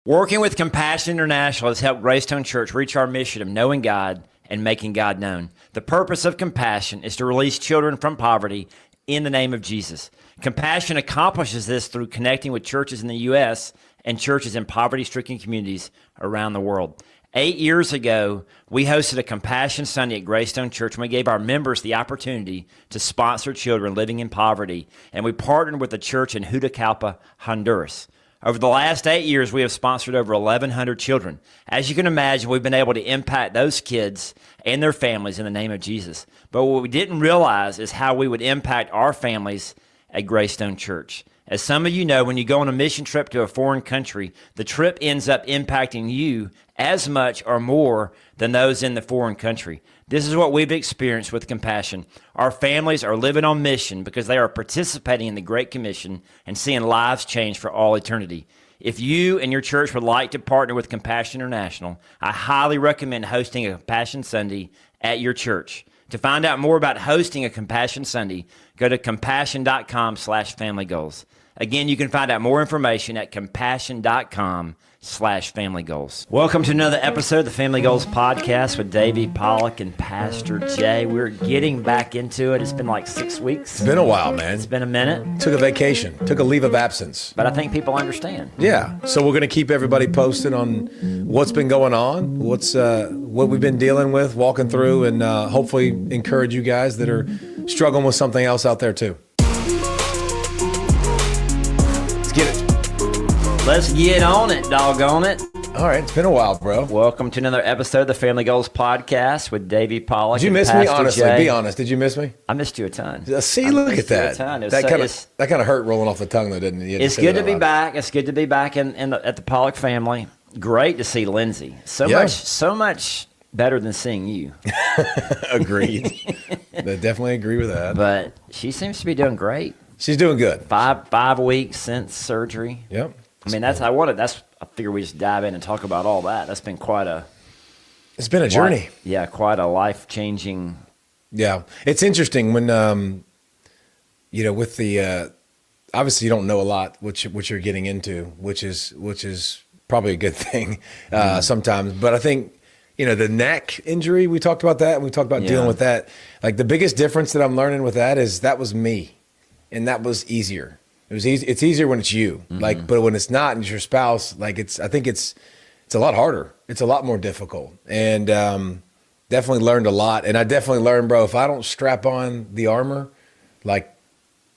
Working with Compassion International has helped Graystone Church reach our mission of knowing God and making God known. The purpose of Compassion is to release children from poverty in the name of Jesus. Compassion accomplishes this through connecting with churches in the U.S. and churches in poverty-stricken communities around the world. 8 years ago, we hosted a Compassion Sunday at Graystone Church, and we gave our members the opportunity to sponsor children living in poverty, and we partnered with a church in Juticalpa, Honduras. Over the last 8 years, we have sponsored over 1,100 children. As you can imagine, we've been able to impact those kids and their families in the name of Jesus. But what we didn't realize is how we would impact our families at Graystone Church. As some of you know, when you go on a mission trip to a foreign country, the trip ends up impacting you as much or more than those in the foreign country. This is what we've experienced with Compassion. Our families are living on mission because they are participating in the Great Commission and seeing lives change for all eternity. If you and your church would like to partner with Compassion International, I highly recommend hosting a Compassion Sunday at your church. To find out more about hosting a Compassion Sunday, go to compassion.com/familygoals. Again, you can find out more information at compassion.com/familygoals. Welcome to another episode of the Family Goals Podcast with David Pollack and Pastor J. We're getting back into it. It's been like 6 weeks. It's been a while, man. It's been a minute. Took a vacation. Took a leave of absence. But I think people understand. Yeah. So we're going to keep everybody posted on what's been going on, what we've been dealing with, walking through, and hopefully encourage you guys that are struggling with something else out there too. Let's get on it, doggone it. All right, it's been a while, bro. Welcome to another episode of the Family Goals Podcast with David Pollack. Did you miss me? Honestly, be honest. Did you miss me? I missed you a ton. See, look at that. That kind of hurt rolling off the tongue, though, didn't it? It's good to be back. It's good to be back at the Pollack family. Great to see Lindsey. So much better than seeing you. Agreed. I definitely agree with that. But she seems to be doing great. She's doing good. 5 weeks since surgery. Yep. I mean, I figure we just dive in and talk about all that. That's been it's been a journey. Quite a life-changing. Yeah. It's interesting when, with the, obviously you don't know a lot what you're getting into, which is probably a good thing sometimes. But I think, the neck injury, we talked about that, and we talked about dealing with that. Like the biggest difference that I'm learning with that is that was me, and that was easier. It was easy. It's easier when it's you, but when it's not and it's your spouse, I think it's a lot harder. It's a lot more difficult, and definitely learned a lot. And I definitely learned, bro, if I don't strap on the armor,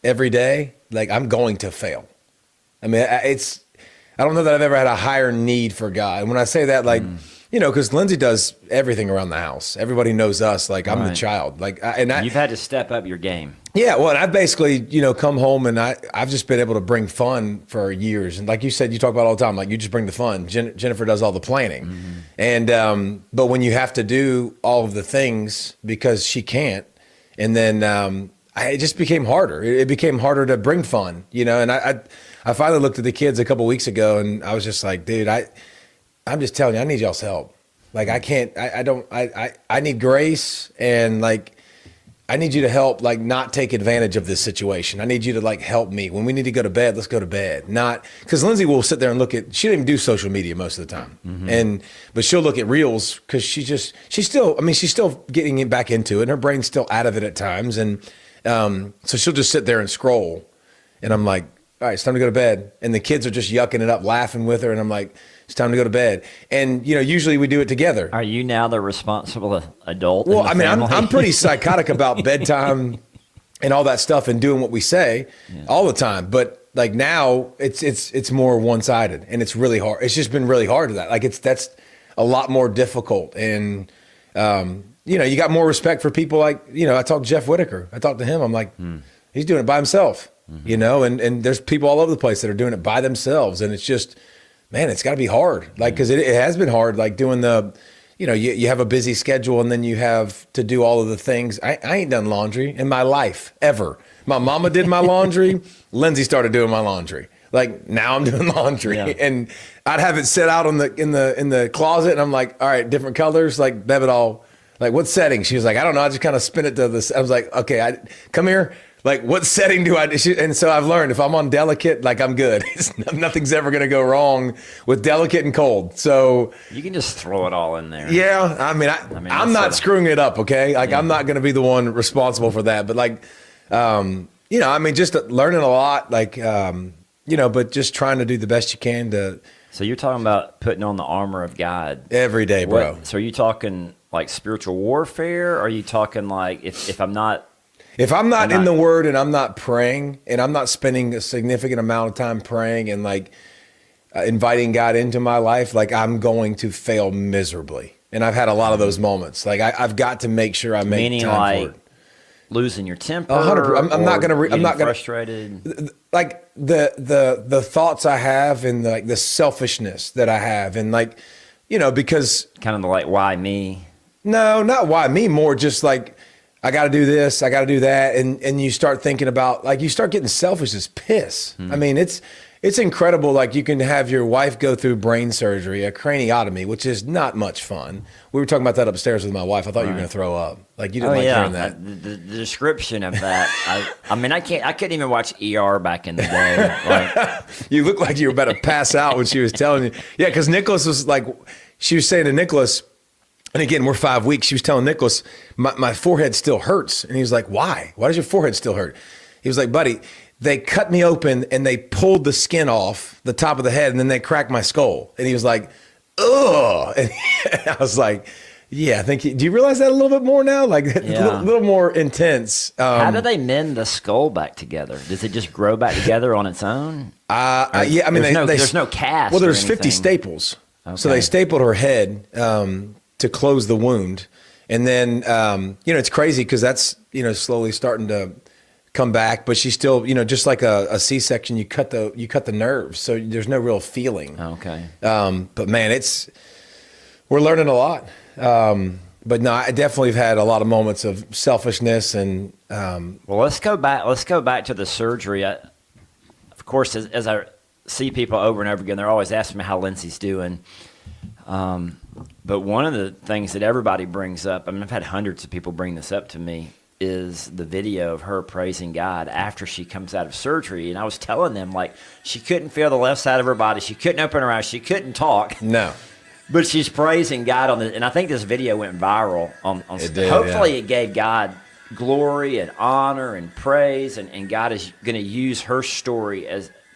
every day, I'm going to fail. I mean, I don't know that I've ever had a higher need for God. And when I say that, because Lindsey does everything around the house. Everybody knows us. I'm the child. You've had to step up your game. Yeah, well, and I basically, come home and I've just been able to bring fun for years. And like you said, you talk about all the time, you just bring the fun. Jennifer does all the planning. Mm-hmm. And but when you have to do all of the things because she can't, and then it just became harder. It became harder to bring fun, And I finally looked at the kids a couple weeks ago, and I was just like, dude, I'm just telling you, I need y'all's help. I can't, I need grace, and I need you to help, not take advantage of this situation. I need you to help me. When we need to go to bed, let's go to bed. Not, because Lindsey will sit there and look at, she doesn't even do social media most of the time. Mm-hmm. But she'll look at reels because she's still getting back into it, and her brain's still out of it at times. And so she'll just sit there and scroll. And I'm like, all right, it's time to go to bed. And the kids are just yucking it up, laughing with her. And I'm like, it's time to go to bed. And, usually we do it together. Are you now the responsible adult? Well, I'm pretty psychotic about bedtime and all that stuff and doing what we say all the time. But now it's more one-sided, and it's really hard. It's just been really hard to that. That's a lot more difficult. And, you got more respect for people I talked to Jeff Whitaker. I talked to him. I'm like, he's doing it by himself, and there's people all over the place that are doing it by themselves. And it's just, man, it's got to be hard. Because it has been hard, doing the, you have a busy schedule, and then you have to do all of the things. I ain't done laundry in my life, ever. My mama did my laundry. Lindsey started doing my laundry. Now I'm doing laundry. Yeah. And I'd have it set out in the closet, and I'm like, all right, different colors, Bev it all. What setting? She was like, I don't know. I just kind of spin it to this. I was like, okay, come here. Like, what setting do I? And so I've learned if I'm on delicate, like I'm good. Nothing's ever going to go wrong with delicate and cold. So you can just throw it all in there. Yeah, I'm not screwing it up. Okay, like I'm not going to be the one responsible for that. But like, just learning a lot. Like, but just trying to do the best you can to. So you're talking about putting on the armor of God every day, bro. So are you talking like spiritual warfare? Or are you talking like if I'm not in the Word and I'm not praying and I'm not spending a significant amount of time praying and like inviting God into my life, like I'm going to fail miserably. And I've had a lot of those moments. Like I've got to make sure I make time for it. Losing your temper. 100%. I'm not going to. I'm not frustrated. Like the thoughts I have and the selfishness that I have and because kind of like why me? No, not why me. More just like. I got to do this, I got to do that. And you start thinking about, like, you start getting selfish as piss. I mean, it's incredible. Like, you can have your wife go through brain surgery, a craniotomy, which is not much fun. We were talking about that upstairs with my wife. I thought you were going to throw up. Like, you didn't hearing that. The description of that. I couldn't even watch ER back in the day. Like, you looked like you were about to pass out when she was telling you. Yeah, because Nicholas was like, she was saying to Nicholas, and again, we're 5 weeks. She was telling Nicholas, my forehead still hurts. And he was like, why? Why does your forehead still hurt? He was like, buddy, they cut me open and they pulled the skin off the top of the head and then they cracked my skull. And he was like, ugh. And I was like, yeah, I think, do you realize that a little bit more now? Like a little more intense. How do they mend the skull back together? Does it just grow back together on its own? Yeah, I mean, there's no cast. Well, there's 50 staples. Okay. So they stapled her head, to close the wound. And then, it's crazy because that's, slowly starting to come back, but she's still, just like a C-section, you cut the nerves. So there's no real feeling. Okay. But man, we're learning a lot. But no, I definitely have had a lot of moments of selfishness and, well, let's go back to the surgery. Of course, as I see people over and over again, they're always asking me how Lindsey's doing. But one of the things that everybody brings up, I've had hundreds of people bring this up to me, is the video of her praising God after she comes out of surgery. And I was telling them, like, she couldn't feel the left side of her body. She couldn't open her eyes. She couldn't talk. No. But she's praising God on the, and I think this video went viral. Hopefully it gave God glory and honor and praise, and God is going to use her story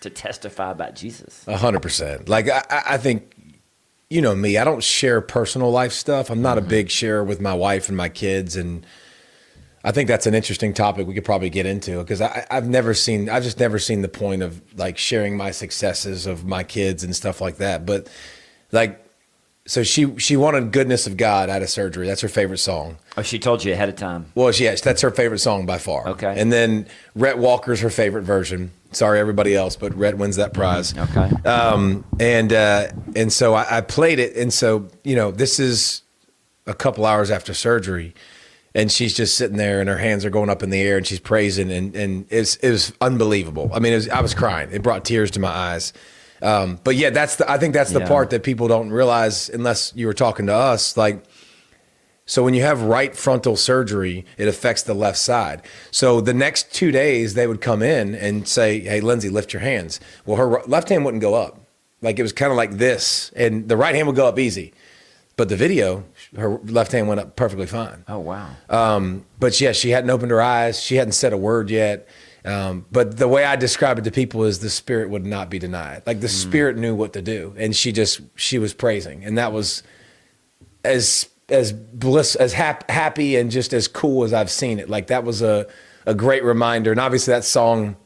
to testify about Jesus. 100%. Like, I think, me, I don't share personal life stuff. I'm not a big sharer with my wife and my kids. And I think that's an interesting topic we could probably get into because I've just never seen the point of like sharing my successes of my kids and stuff like that. But like, so she wanted Goodness of God out of surgery. That's her favorite song. Oh, she told you ahead of time. Well, yes, that's her favorite song by far. Okay. And then Rhett Walker's her favorite version. Sorry, everybody else, but Rhett wins that prize. Okay. And so I played it. And so, this is a couple hours after surgery and she's just sitting there and her hands are going up in the air and she's praising and it was unbelievable. I mean, I was crying. It brought tears to my eyes. But yeah, I think that's the part that people don't realize unless you were talking to us. Like, so when you have right frontal surgery, it affects the left side. So the next 2 days they would come in and say, hey, Lindsey, lift your hands. Well, her left hand wouldn't go up. Like it was kind of like this and the right hand would go up easy. But the video, her left hand went up perfectly fine. Oh, wow. But yeah, she hadn't opened her eyes. She hadn't said a word yet. But the way I describe it to people is the spirit would not be denied. Like the spirit knew what to do, and she was praising, and that was as happy and just as cool as I've seen it. Like that was a great reminder, and obviously that song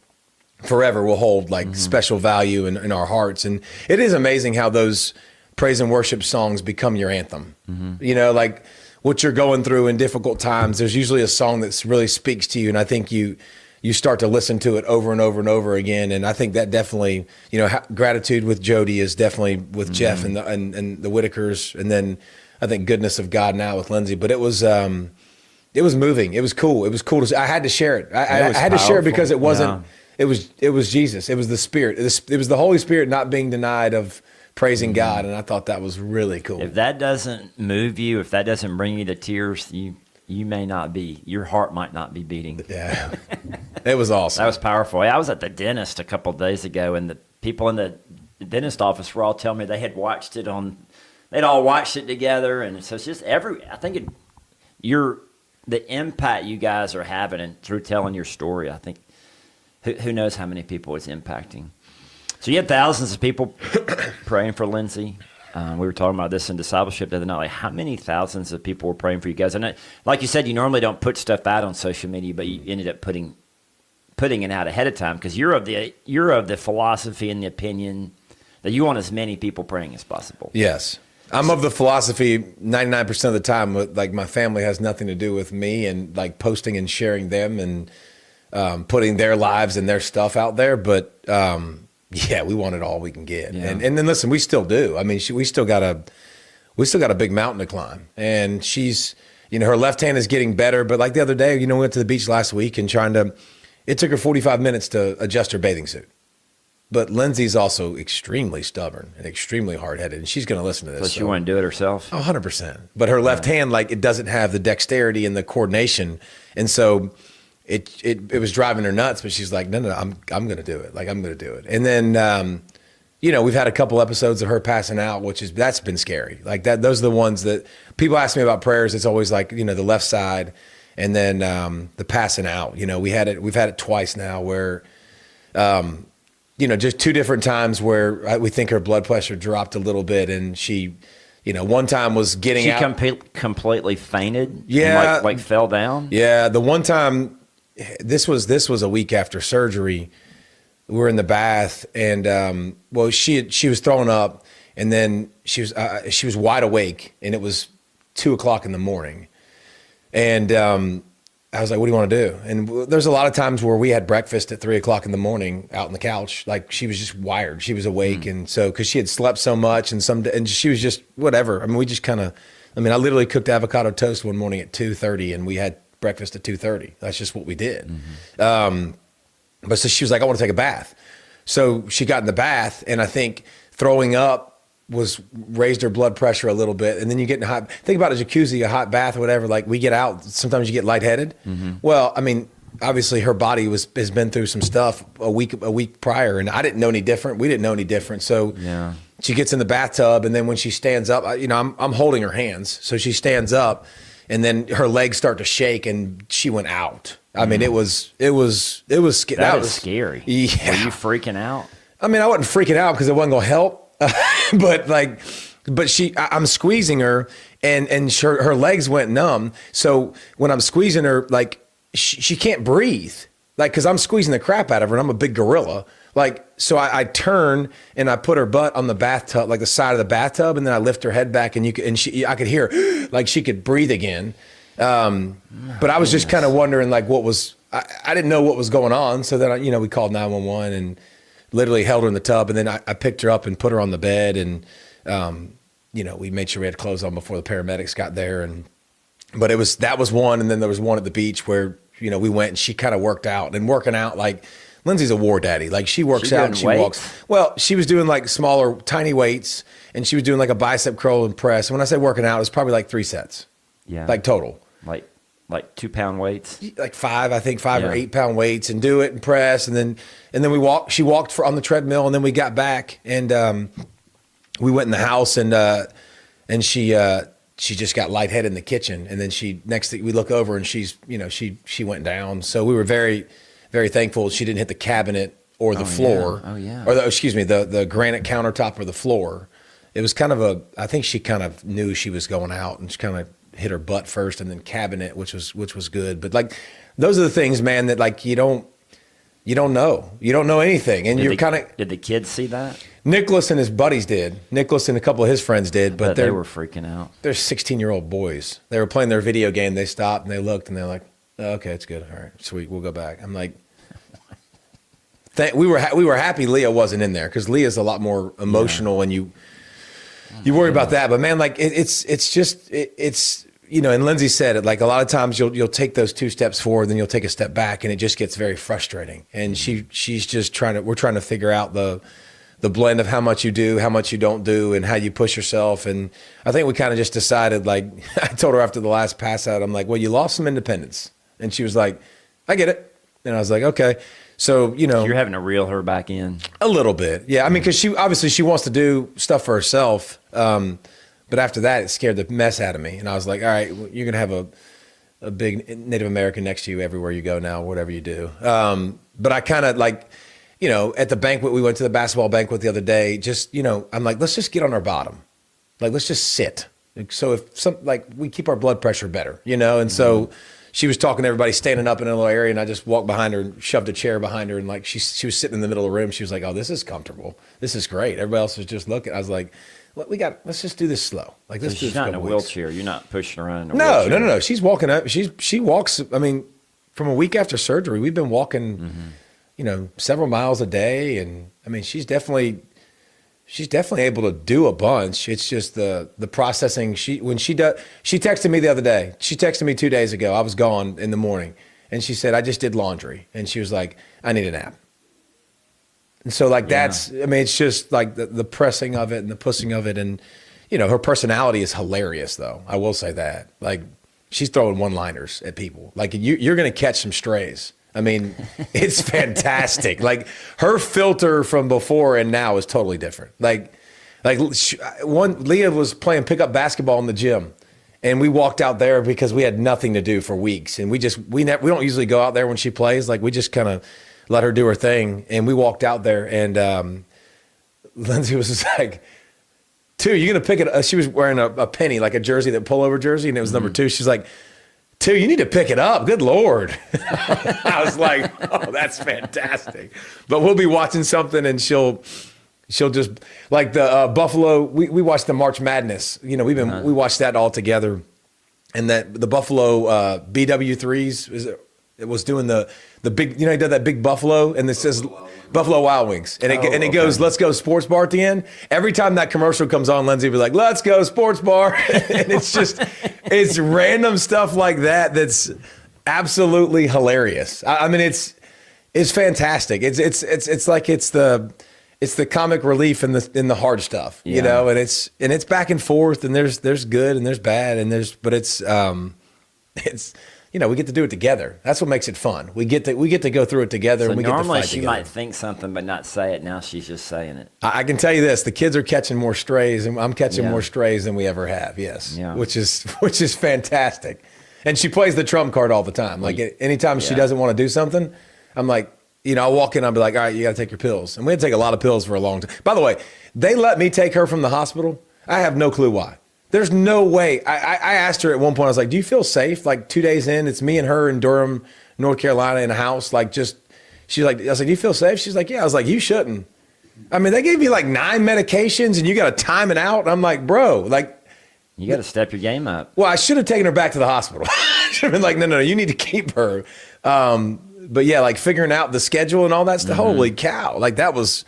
forever will hold like special value in our hearts. And it is amazing how those praise and worship songs become your anthem. Like what you're going through in difficult times. There's usually a song that really speaks to you, and I think you start to listen to it over and over and over again. And I think that definitely, Gratitude with Jody is definitely with Jeff and the Whitakers. And then I think Goodness of God now with Lindsey. But it was moving. It was cool. It was cool. I had to share it. I had to share it because it wasn't, it was Jesus. It was the Spirit. It was the Holy Spirit not being denied of praising God. And I thought that was really cool. If that doesn't move you, if that doesn't bring you to tears, you your heart might not be beating. Yeah, it was awesome. That was powerful. I was at the dentist a couple of days ago, and the people in the dentist office were all telling me they'd all watched it together, and so it's just the impact you guys are having and through telling your story. I think who knows how many people it's impacting. So you had thousands of people praying for Lindsey. We were talking about this in discipleship the other night. Like, how many thousands of people were praying for you guys? And like you said, you normally don't put stuff out on social media, but you ended up putting it out ahead of time because you're of the philosophy and the opinion that you want as many people praying as possible. Yes. I'm of the philosophy 99% of the time, like my family has nothing to do with me and like posting and sharing them and putting their lives and their stuff out there. But yeah, we want it all we can get. Yeah. And then listen, we still do. I mean, we still got a big mountain to climb. And she's, her left hand is getting better. But like the other day, we went to the beach last week and it took her 45 minutes to adjust her bathing suit. But Lindsey's also extremely stubborn and extremely hard-headed, and she's going to listen to this. So she wouldn't do it herself? Oh, 100%. But her left hand, like, it doesn't have the dexterity and the coordination. And so it was driving her nuts, but she's like, no, I'm going to do it. Like, I'm going to do it. And then, we've had a couple episodes of her passing out, that's been scary. Like, those are the ones that people ask me about prayers. It's always like, the left side and then the passing out. We've had it twice now where just two different times where we think her blood pressure dropped a little bit, and she, one time was getting out. She completely fainted. Yeah, and like fell down. Yeah, the one time, this was a week after surgery. We were in the bath, and she was throwing up, and then she was wide awake, and it was 2:00 in the morning, and I was like, what do you want to do? And there's a lot of times where we had breakfast at 3:00 in the morning out on the couch. Like, she was just wired. She was awake. And so, cause she had slept so much and she was just whatever. I mean, we just I literally cooked avocado toast one morning at 2:30 and we had breakfast at 2:30. That's just what we did. Mm-hmm. But so she was like, I want to take a bath. So she got in the bath, and I think throwing up raised her blood pressure a little bit. And then you get in think about a jacuzzi, a hot bath, or whatever. Like, we get out, sometimes you get lightheaded. Mm-hmm. Well, I mean, obviously her body has been through some stuff a week prior, and I didn't know any different. We didn't know any different. So yeah. She gets in the bathtub, and then when she stands up, I'm holding her hands. So she stands up, and then her legs start to shake, and she went out. I mean, it was scary. That was scary. Yeah. Were you freaking out? I mean, I wasn't freaking out because it wasn't going to help. But I'm squeezing her, and her legs went numb. So when I'm squeezing her, like, she can't breathe, like, cause I'm squeezing the crap out of her, and I'm a big gorilla. Like, so I turn and I put her butt on the bathtub, like the side of the bathtub, and then I lift her head back, and I could hear like she could breathe again. But I was just kind of wondering, like, I didn't know what was going on. So then we called 911 and literally held her in the tub, and then I picked her up and put her on the bed, and we made sure we had clothes on before the paramedics got there. But that was one, and then there was one at the beach where we went, and she kind of working out. Like, Lindsey's a war daddy. Like, she works out and she walks. Well, she was doing like smaller, tiny weights, and she was doing like a bicep curl and press. And when I say working out, it was probably like 3 sets. Yeah, like total. Like 2-pound weights, like 5 or 8 pound weights, and do it and press, and then she walked on the treadmill, and then we got back, and we went in the house, and she just got lightheaded in the kitchen, and then next thing we look over, and she went down. So we were very, very thankful she didn't hit the cabinet or the floor. Yeah. Oh yeah. Or the granite countertop or the floor. It was I think she kind of knew she was going out, and she kind of hit her butt first, and then cabinet, which was good. But like, those are the things, man, that like you don't know. You don't know anything, and Did the kids see that? Nicholas and his buddies did. Nicholas and a couple of his friends did, but they were freaking out. They're 16-year-old boys. They were playing their video game. They stopped and they looked, and they're like, oh, "Okay, it's good. All right, sweet. We'll go back." I'm like, we were happy Leah wasn't in there, because Leah's a lot more emotional, and you worry about that. But man, like, it's and Lindsey said it, like, a lot of times you'll take those 2 steps forward, then you'll take a step back, and it just gets very frustrating. And she's just we're trying to figure out the the blend of how much you do, how much you don't do, and how you push yourself. And I think we kind of just decided, like, I told her after the last pass out, I'm like, well, you lost some independence. And she was like, I get it. And I was like, okay. So, You're having to reel her back in. A little bit. Yeah. I mean, because she wants to do stuff for herself. But after that, it scared the mess out of me. And I was like, all right, well, you're going to have a big Native American next to you everywhere you go now, whatever you do. But I kind of like, at the banquet, we went to the basketball banquet the other day, just, I'm like, let's just get on our bottom. Like, let's just sit. So we keep our blood pressure better, and so she was talking to everybody standing up in a little area, and I just walked behind her and shoved a chair behind her. And like, she was sitting in the middle of the room. She was like, oh, this is comfortable. This is great. Everybody else was just looking. I was like, let's just do this slow. Like, let's do this. She's not in a wheelchair. You're not pushing her in a wheelchair. No. She's walking up. She walks. I mean, from a week after surgery, we've been walking, several miles a day. And I mean, she's definitely able to do a bunch. It's just the processing. She texted me the other day. She texted me 2 days ago. I was gone in the morning. And she said, I just did laundry. And she was like, I need a nap. And so it's just like the pressing of it and the pushing of it. And, her personality is hilarious though. I will say that. Like, she's throwing one-liners at people. Like, you're going to catch some strays. I mean, it's fantastic. Like, her filter from before and now is totally different. Leah was playing pickup basketball in the gym, and we walked out there because we had nothing to do for weeks. And we don't usually go out there when she plays. Like, we just kind of let her do her thing. And we walked out there, and Lindsey was just like, 2, you're going to pick it. She was wearing a penny, like a jersey, that pullover jersey, and it was number 2. She's like, 2, you need to pick it up. Good Lord. I was like, oh, that's fantastic. But we'll be watching something, and she'll just, like the Buffalo, we watched the March Madness. We watched that all together. And that the Buffalo BW3s was doing the big, he did that big Buffalo, and it says Buffalo Wild Wings. And it goes, let's go sports bar at the end. Every time that commercial comes on, Lindsey will be like, let's go sports bar. And it's random stuff like that that's absolutely hilarious. I mean, it's fantastic. It's like it's the comic relief in the hard stuff, and it's back and forth, and there's good and there's bad, and it's we get to do it together. That's what makes it fun. We get to go through it together, so and we get to fight normally she together. Might think something but not say it. Now she's just saying it. I can tell you this: the kids are catching more strays, and I'm catching more strays than we ever have. Yes, which is fantastic. And she plays the trump card all the time. Like, anytime she doesn't want to do something, I'm like, I'll walk in, I'll be like, all right, you got to take your pills. And we had to take a lot of pills for a long time. By the way, they let me take her from the hospital. I have no clue why. There's no way. I asked her at one point, I was like, do you feel safe? Like, 2 days in, it's me and her in Durham, North Carolina, in a house. Like, she's like, I was like, do you feel safe? She's like, yeah. I was like, you shouldn't. I mean, they gave you like 9 medications and you got to time it out. And I'm like, bro, like. You got to step your game up. Well, I should have taken her back to the hospital. I should have been like, no, you need to keep her. But yeah, like figuring out the schedule and all that stuff. Holy cow. Like, that was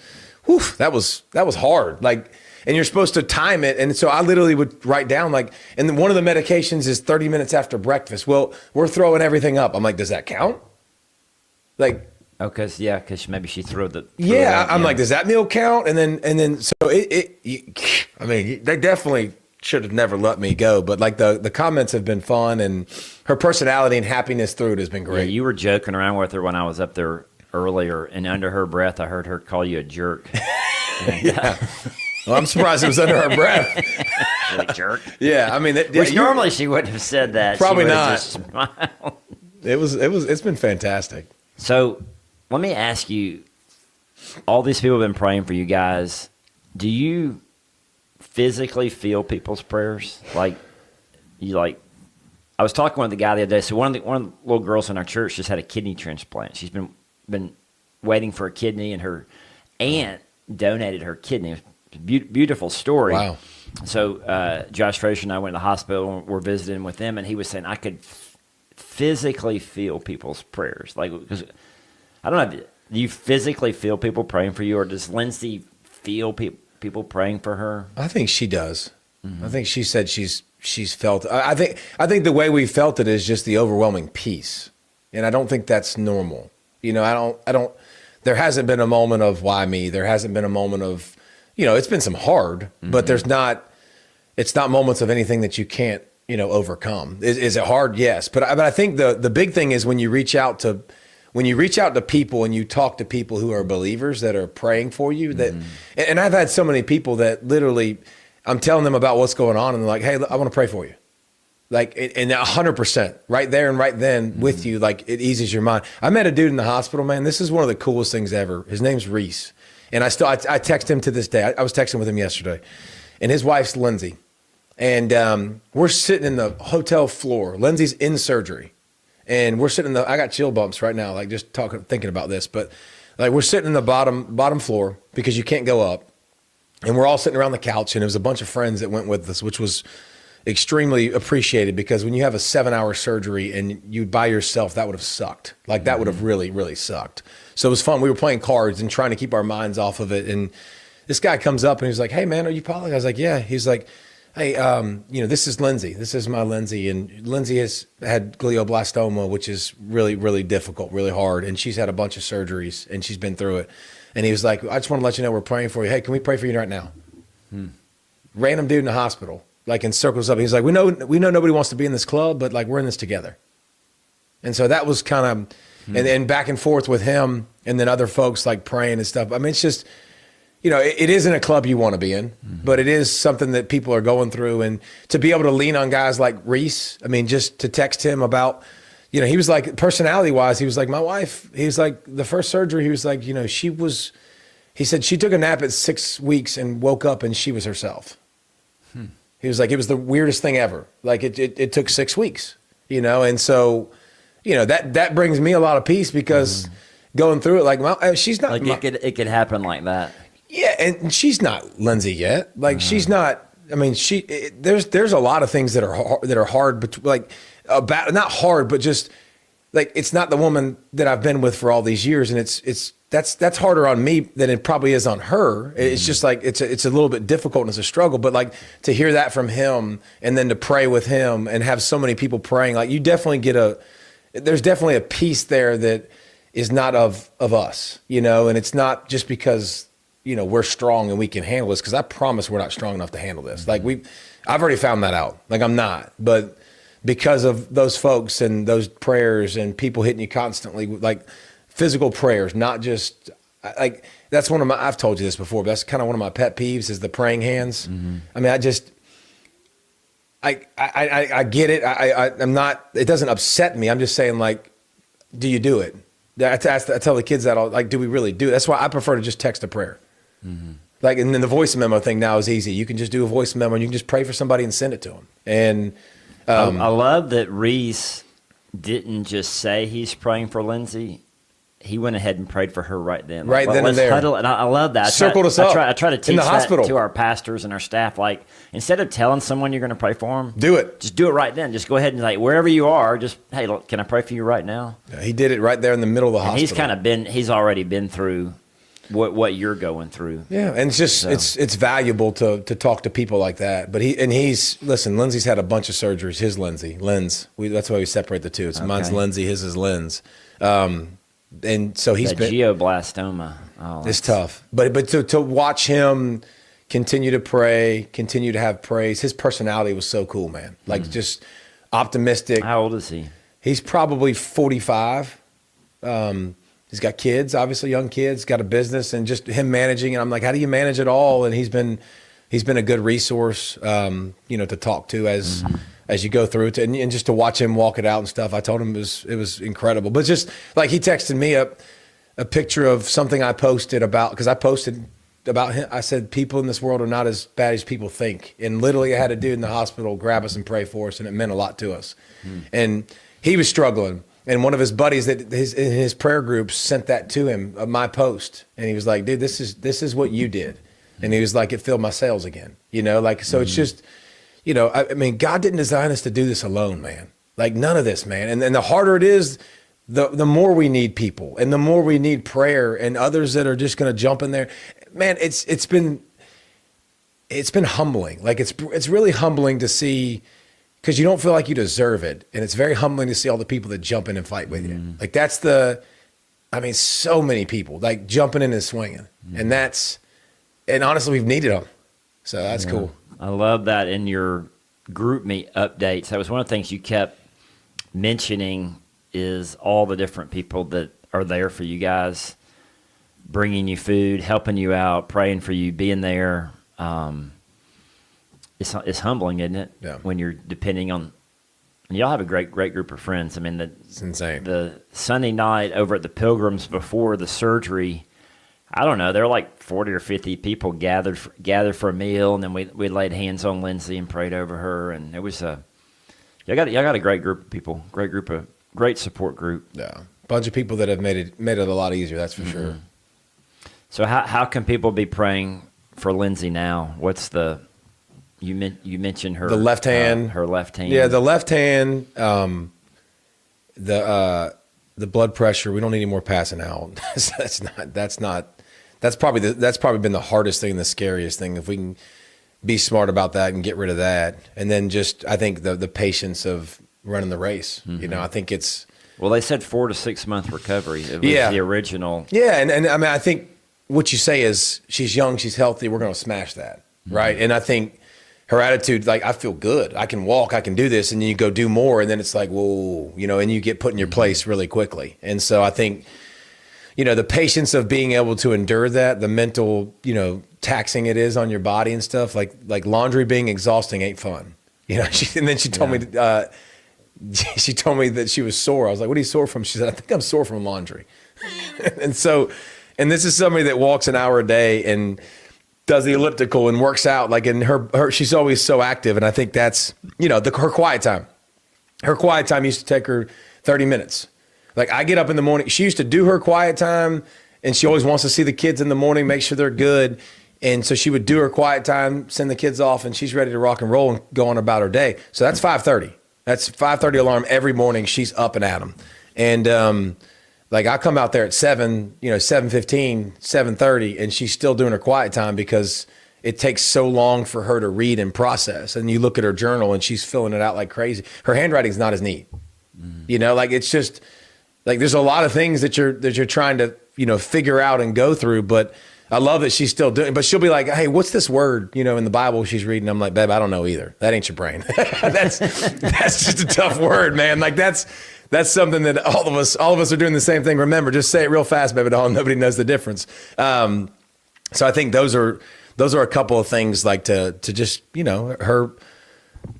hard. Like, and you're supposed to time it. And so I literally would write down like, and then one of the medications is 30 minutes after breakfast. Well, we're throwing everything up. I'm like, does that count? Like, oh, because maybe she threw the. I'm like, does that meal count? And then so I mean, they definitely should have never let me go. But like the comments have been fun, and her personality and happiness through it has been great. Yeah, you were joking around with her when I was up there earlier, and under her breath, I heard her call you a jerk. Yeah. Well, I'm surprised it was under her breath. Like, jerk. Yeah, I mean, normally she wouldn't have said that. Probably not. Just smiled. It's been fantastic. So, let me ask you: all these people have been praying for you guys. Do you physically feel people's prayers? Like, I was talking with the guy the other day. So one of the little girls in our church just had a kidney transplant. She's been waiting for a kidney, and her aunt donated her kidney. Beautiful story. Wow. So Josh Frazier and I went to the hospital and we're visiting with them, and he was saying I could physically feel people's prayers. Like, because I don't know, do you physically feel people praying for you, or does Lindsey feel people praying for her? I think she does. I think she said she's felt. I think the way we felt it is just the overwhelming peace, and I don't think that's normal. I don't. there hasn't been a moment of why me. There hasn't been a moment of, it's been some hard, but it's not moments of anything that you can't, overcome. Is it hard? Yes. But I think the big thing is when you reach out to people and you talk to people who are believers that are praying for you, and I've had so many people that literally, I'm telling them about what's going on and they're like, hey, I want to pray for you. Like, and 100% right there and right then with you, like it eases your mind. I met a dude in the hospital, man. This is one of the coolest things ever. His name's Reese. And I text him to this day. I was texting with him yesterday, and his wife's Lindsey. And we're sitting in the hotel floor. Lindsey's in surgery. And we're sitting I got chill bumps right now, like just thinking about this. But like we're sitting in the bottom floor because you can't go up. And we're all sitting around the couch, and there was a bunch of friends that went with us, which was extremely appreciated, because when you have a 7-hour surgery and you by yourself, that would have sucked. Like that would have really, really sucked. So it was fun. We were playing cards and trying to keep our minds off of it. And this guy comes up and he's like, hey man, are you Pollack? I was like, yeah. He's like, hey, this is Lindsey. This is my Lindsey. And Lindsey has had glioblastoma, which is really, really difficult, really hard. And she's had a bunch of surgeries and she's been through it. And he was like, I just want to let you know we're praying for you. Hey, can we pray for you right now? Random dude in the hospital, like in circles up. He's like, we know nobody wants to be in this club, but like we're in this together. And so that was kind of, and back and forth with him and then other folks like praying and stuff. I mean, it's just, it isn't a club you want to be in, but it is something that people are going through. And to be able to lean on guys like Reese, I mean, just to text him about, he was like, personality wise, he was like, my wife, he was like, the first surgery, he was like, he said she took a nap at 6 weeks and woke up and she was herself. He was like, it was the weirdest thing ever. Like it took 6 weeks, and so, that brings me a lot of peace, because going through it, like, well, she's not like it could happen like that. Yeah. And she's not Lindsey yet. Like she's not, I mean, there's a lot of things that are hard, but like not hard, but just like, it's not the woman that I've been with for all these years. And that's harder on me than it probably is on her. It's just like, it's a little bit difficult and it's a struggle, but like to hear that from him and then to pray with him and have so many people praying, like you definitely there's definitely a piece there that is not of us, and it's not just because, we're strong and we can handle this, because I promise we're not strong enough to handle this. Like I've already found that out. Like I'm not, but because of those folks and those prayers and people hitting you constantly, like physical prayers, not just like, that's I've told you this before, but that's kind of one of my pet peeves is the praying hands. I mean, I get it. I'm not, it doesn't upset me. I'm just saying, like, do you do it? I tell the kids that, like, do we really do it? That's why I prefer to just text a prayer. Like, and then the voice memo thing now is easy. You can just do a voice memo and you can just pray for somebody and send it to them. And I love that Reese didn't just say he's praying for Lindsey. He went ahead and prayed for her right then. Right then and there. Huddle, and I love that. Circled us up. I try to teach in the hospital to our pastors and our staff. Like, instead of telling someone you're going to pray for them, do it. Just do it right then. Just go ahead and, like, wherever you are, just, hey, look, can I pray for you right now? Yeah, he did it right there in the middle of the hospital. He's already been through what you're going through. Yeah, and it's just it's valuable to talk to people like that. But listen, Lindsey's had a bunch of surgeries. His Lindsey, that's why we separate the two. It's mine's Lindsey, his is Linz. And so he's been glioblastoma. Oh, it's tough, but to watch him continue to pray, continue to have praise. His personality was so cool, man. Like just optimistic. How old is he? He's probably 45. He's got kids, obviously young kids. Got a business, and just him managing. And I'm like, how do you manage it all? And he's been a good resource, to talk to as you go through it, and just to watch him walk it out and stuff. I told him it was incredible. But just like he texted me a picture of something I posted because I posted about him. I said, people in this world are not as bad as people think. And literally I had a dude in the hospital grab us and pray for us, and it meant a lot to us. And he was struggling. And one of his buddies in his prayer group sent that to him, my post. And he was like, dude, this is what you did. And he was like, it filled my sails again, so it's just, I mean, God didn't design us to do this alone, man. Like none of this, man. And the harder it is, the more we need people and the more we need prayer and others that are just going to jump in there, man. It's been humbling. Like it's really humbling to see, because you don't feel like you deserve it. And it's very humbling to see all the people that jump in and fight with you. Like I mean, so many people like jumping in and swinging, and honestly, we've needed them, so that's cool. I love that in your group meet updates. That was one of the things you kept mentioning is all the different people that are there for you guys, bringing you food, helping you out, praying for you, being there. It's humbling, isn't it? Yeah. When you're depending on. Y'all have a great group of friends. I mean, It's insane. The Sunday night over at the Pilgrims before the surgery, I don't know, there were like 40 or 50 people gathered for a meal, and then we laid hands on Lindsey and prayed over her, and it was y'all got a great group of people, great support group. Yeah, bunch of people that have made it a lot easier. That's for sure. So how can people be praying for Lindsey now? What's you mentioned her The left hand, her left hand. Yeah, the left hand. The blood pressure. We don't need any more passing out. That's probably been the hardest thing, the scariest thing. If we can be smart about that and get rid of that, and then just I think the patience of running the race. You know, I think it's. Well, they said 4 to 6 month recovery. It was the original. Yeah, and I mean, I think what you say is she's young, she's healthy. We're going to smash that, right? And I think her attitude, like, I feel good. I can walk. I can do this. And then you go do more, and then it's like, whoa, you know, and you get put in your place really quickly. And so I think, you know, the patience of being able to endure that, the mental, you know, taxing it is on your body and stuff, like laundry being exhausting ain't fun. You know, and then she told me, she told me that she was sore. I was like, what are you sore from? She said, I think I'm sore from laundry. And so, and this is somebody that walks an hour a day and does the elliptical and works out, like, in her she's always so active. And I think that's, you know, her quiet time. Her quiet time used to take her 30 minutes. Like, I get up in the morning. She used to do her quiet time, and she always wants to see the kids in the morning, make sure they're good. And so she would do her quiet time, send the kids off, and she's ready to rock and roll and go on about her day. So that's 5:30. That's 5:30 alarm every morning. She's up and at 'em. And like, I come out there at 7, you know, 7:15, 7:30, and she's still doing her quiet time because it takes so long for her to read and process. And you look at her journal, and she's filling it out like crazy. Her handwriting's not as neat. You know, like, it's just like there's a lot of things that you're trying to, you know, figure out and go through. But I love that she's still doing it. But she'll be like, hey, what's this word, you know, in the Bible she's reading? I'm like, babe, I don't know either. That ain't your brain. That's just a tough word, man. Like, that's something that all of us are doing the same thing. Remember, just say it real fast, baby doll. Nobody knows the difference. So I think those are a couple of things, like to just, you know,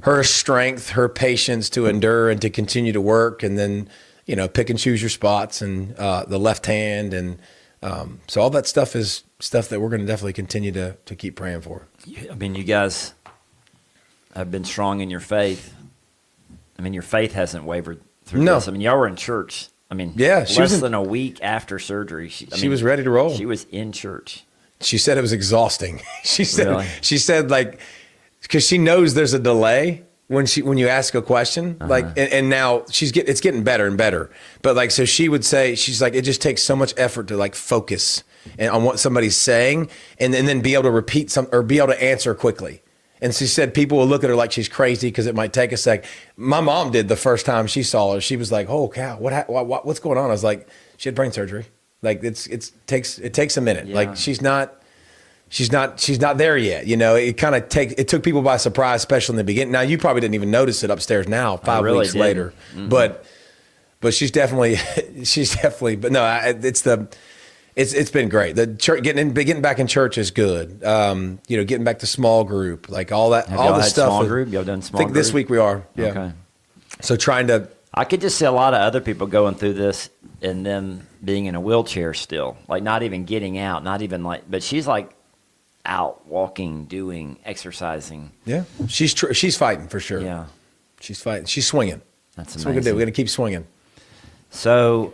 her strength, her patience to endure and to continue to work, and then, you know, pick and choose your spots, and the left hand, and so all that stuff is stuff that we're going to definitely continue to keep praying for. I mean, you guys have been strong in your faith. I mean, your faith hasn't wavered through this. I mean, y'all were in church. I mean, less than a week after surgery. She was ready to roll. She was in church. She said it was exhausting. She said, Really? Like, because she knows there's a delay when you ask a question, like, and now it's getting better and better. But like, so she would say, she's like, it just takes so much effort to like focus on what somebody's saying, and then be able to repeat or be able to answer quickly. And she said people will look at her like she's crazy because it might take a sec. My mom did the first time she saw her. She was like, "Oh cow, what's going on?" I was like, "She had brain surgery. Like, it takes a minute. Yeah. Like, she's not there yet. You know, it took people by surprise, especially in the beginning. Now, you probably didn't even notice it upstairs now, 5 really weeks later. Mm-hmm. But she's definitely, but no, it's been great. The church, getting back in church is good. You know, getting back to small group, like all that, Have all y'all the had stuff. Small group? Y'all done small I think group? this week we are. Yeah. Okay. So trying to. I could just see a lot of other people going through this and them being in a wheelchair still, like not even getting out, not even like, but she's like out walking, doing, exercising. Yeah. She's fighting for sure. Yeah. She's fighting. She's swinging. That's what we're amazing. going to keep swinging. So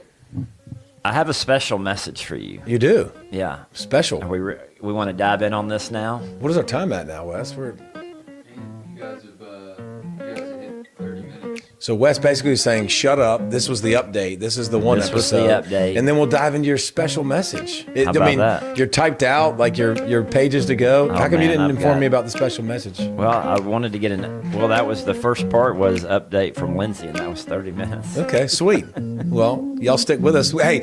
I have a special message for you. You do. Yeah. Special. Are we want to dive in on this now? What is our time at now, Wes? You guys have hit 30 minutes. So Wes basically was saying, shut up. This was the update. This is the one This was episode. the update. And then we'll dive into your special message. How about that? You're typed out, like your pages to go. How come you man, didn't I've inform got- me about the special message? Well, I wanted to get that was the first part was update from Lindsey, and that was 30 minutes. Okay, sweet. Well, y'all stick with us. Hey,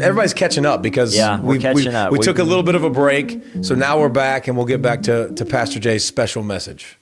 everybody's catching up because Yeah, we're catching up. We took a little bit of a break. So now we're back and we'll get back to Pastor J's special message.